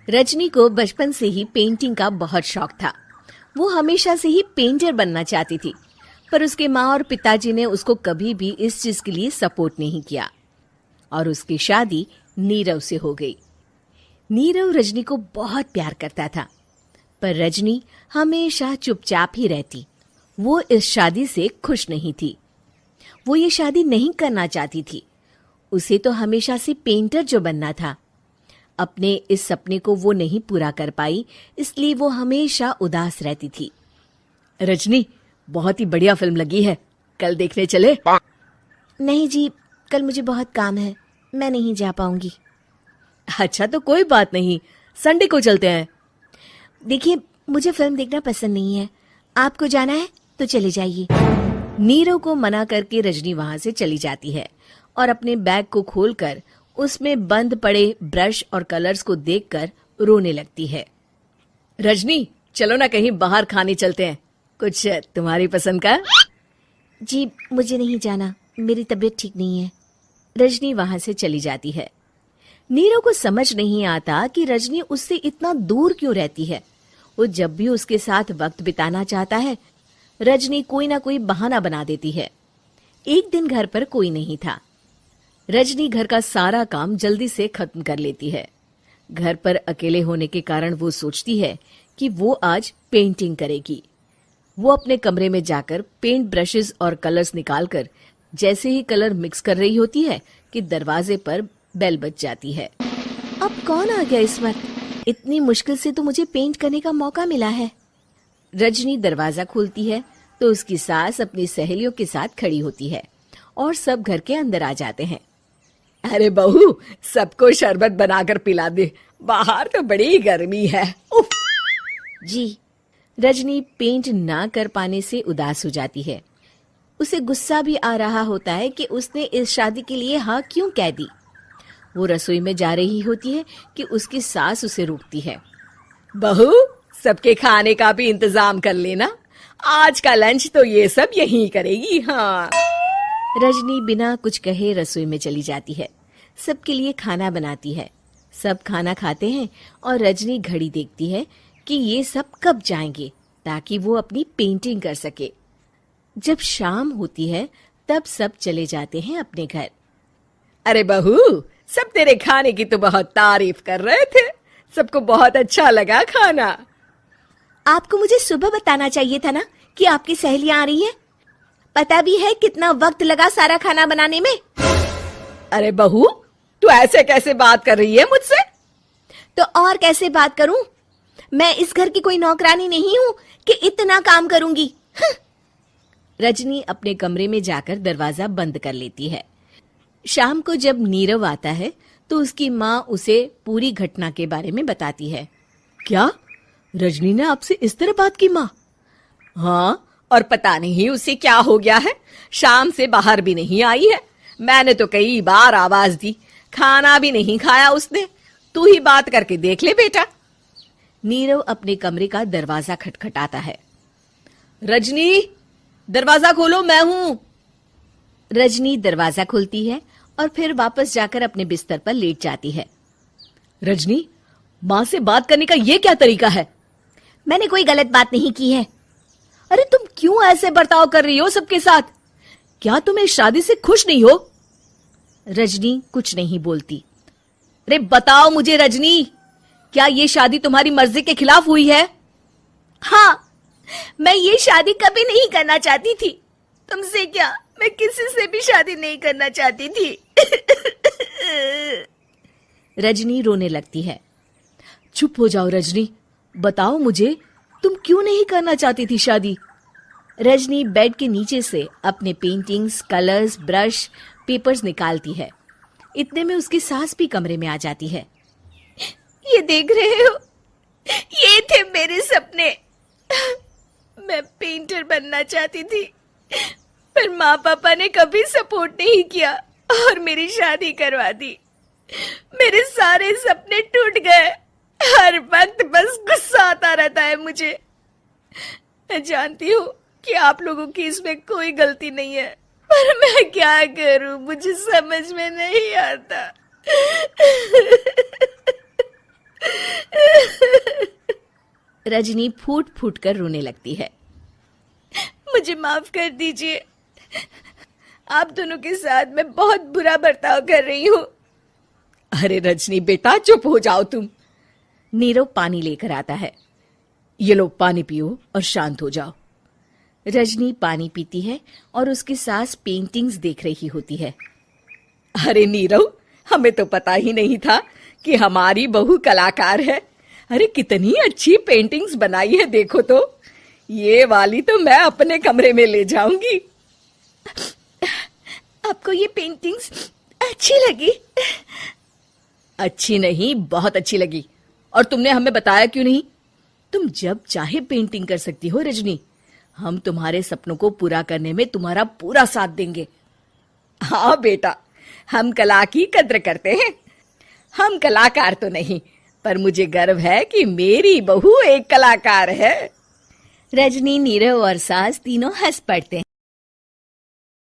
रजनी को बचपन से ही पेंटिंग का बहुत शौक था। वो हमेशा से ही पेंटर बनना चाहती थी, पर उसके माँ और पिताजी ने उसको कभी भी इस चीज के लिए सपोर्ट नहीं किया और उसकी शादी नीरव से हो गई। नीरव रजनी को बहुत प्यार करता था, पर रजनी हमेशा चुपचाप ही रहती। वो इस शादी से खुश नहीं थी। वो ये शादी नहीं करना चाहती थी। उसे तो हमेशा से पेंटर जो बनना था। अपने इस सपने को वो नहीं पूरा कर पाई, इसलिए वो हमेशा उदास रहती थी। रजनी, बहुत ही बढ़िया फिल्म लगी है, कल देखने चले? नहीं जी, कल मुझे बहुत काम है, मैं नहीं जा पाऊंगी। अच्छा तो कोई बात नहीं, संडे को चलते हैं। देखिए, मुझे फिल्म देखना पसंद नहीं है, आपको जाना है तो चले जाइए। नीरव को मना करके रजनी वहां से चली जाती है और अपने बैग को खोलकर उसमें बंद पड़े ब्रश और कलर्स को देखकर रोने लगती है। रजनी, चलो ना कहीं बाहर खाने चलते हैं, कुछ तुम्हारी पसंद का। जी, मुझे नहीं जाना, मेरी तबीयत ठीक नहीं है। रजनी वहां से चली जाती है। नीरव को समझ नहीं आता कि रजनी उससे इतना दूर क्यों रहती है। वो जब भी उसके साथ वक्त बिताना चाहता है, रजनी कोई ना कोई बहाना बना देती है। एक दिन घर पर कोई नहीं था। रजनी घर का सारा काम जल्दी से खत्म कर लेती है। घर पर अकेले होने के कारण वो सोचती है कि वो आज पेंटिंग करेगी। वो अपने कमरे में जाकर पेंट ब्रशेस और कलर्स निकालकर जैसे ही कलर मिक्स कर रही होती है कि दरवाजे पर बेल बज जाती है। अब कौन आ गया इस वक्त? इतनी मुश्किल से तो मुझे पेंट करने का मौका मिला है। रजनी दरवाजा खोलती है तो उसकी सास अपनी सहेलियों के साथ खड़ी होती है और सब घर के अंदर आ जाते हैं। अरे बहू, सबको शरबत बनाकर पिला दे, बाहर तो बड़ी गर्मी है। उफ। जी। रजनी पेंट ना कर पाने से उदास हो जाती है। उसे गुस्सा भी आ रहा होता है कि उसने इस शादी के लिए हाँ क्यों कह दी। वो रसोई में जा रही होती है कि उसकी सास उसे रोकती है। बहू, सबके खाने का भी इंतजाम कर लेना, आज का लंच तो ये सब यहीं करेगी। हाँ। रजनी बिना कुछ कहे रसोई में चली जाती है। सबके लिए खाना बनाती है। सब खाना खाते हैं और रजनी घड़ी देखती है कि ये सब कब जाएंगे ताकि वो अपनी पेंटिंग कर सके। जब शाम होती है तब सब चले जाते हैं अपने घर। अरे बहू, सब तेरे खाने की तो बहुत तारीफ कर रहे थे, सबको बहुत अच्छा लगा खाना। आपको मुझे सुबह बताना चाहिए था ना कि आपकी सहेलियां आ रही हैं। पता भी है कितना वक्त लगा सारा खाना बनाने में। अरे बहू, तू ऐसे कैसे बात कर रही है मुझसे? तो और कैसे बात करूं? मैं इस घर की कोई नौकरानी नहीं हूं कि इतना काम करूंगी। रजनी अपने कमरे में जाकर दरवाजा बंद कर लेती है। शाम को जब नीरव आता है तो उसकी माँ उसे पूरी घटना के बारे में बताती है। क्या? रजनी ने आपसे इस तरह बात की माँ? हाँ, और पता नहीं उसे क्या हो गया है, शाम से बाहर भी नहीं आई है। मैंने तो कई बार आवाज दी, खाना भी नहीं खाया उसने। तू ही बात करके देख ले बेटा। नीरव अपने कमरे का दरवाजा खटखटाता है। रजनी, दरवाजा खोलो, मैं हूं। रजनी दरवाजा खोलती है और फिर वापस जाकर अपने बिस्तर पर लेट जाती है। रजनी, माँ से बात करने का ये क्या तरीका है? मैंने कोई गलत बात नहीं की है। अरे तुम क्यों ऐसे बर्ताव कर रही हो सबके साथ? क्या तुम इस शादी से खुश नहीं हो? रजनी कुछ नहीं बोलती। अरे बताओ मुझे रजनी, क्या ये शादी तुम्हारी मर्जी के खिलाफ हुई है? हाँ, मैं ये शादी कभी नहीं करना चाहती थी। तुमसे क्या, मैं किसी से भी शादी नहीं करना चाहती थी। रजनी रोने लगती है। चुप हो जाओ रजनी, बताओ मुझे, तुम क्यों नहीं करना चाहती थी शादी? रजनी बेड के नीचे से अपने पेंटिंग्स, कलर्स, ब्रश, पेपर्स निकालती है। इतने में उसकी सास भी कमरे में आ जाती है। ये देख रहे हो, ये थे मेरे सपने। मैं पेंटर बनना चाहती थी, पर माँ पापा ने कभी सपोर्ट नहीं किया और मेरी शादी करवा दी। मेरे सारे सपने टूट गए। हर वक्त बस गुस्सा आता रहता है मुझे। मैं जानती हूँ कि आप लोगों की इसमें कोई गलती नहीं है, पर मैं क्या करूं, मुझे समझ में नहीं आता। रजनी फूट फूट कर रोने लगती है। मुझे माफ कर दीजिए, आप दोनों के साथ मैं बहुत बुरा बर्ताव कर रही हूँ। अरे रजनी बेटा, चुप हो जाओ तुम। नीरव पानी लेकर आता है। ये लो पानी पियो और शांत हो जाओ। रजनी पानी पीती है और उसकी सास पेंटिंग्स देख रही होती है। अरे नीरव, हमें तो पता ही नहीं था कि हमारी बहू कलाकार है। अरे कितनी अच्छी पेंटिंग्स बनाई है, देखो तो। ये वाली तो मैं अपने कमरे में ले जाऊंगी। आपको ये पेंटिंग्स अच्छी लगी? अच्छी नहीं, बहुत अच्छी लगी। और तुमने हमें बताया क्यों नहीं? तुम जब चाहे पेंटिंग कर सकती हो रजनी। हम तुम्हारे सपनों को पूरा करने में तुम्हारा पूरा साथ देंगे। हाँ बेटा, हम कला की कद्र करते हैं। हम कलाकार तो नहीं, पर मुझे गर्व है कि मेरी बहू एक कलाकार है। रजनी, नीरव और सास तीनों हंस पड़ते हैं।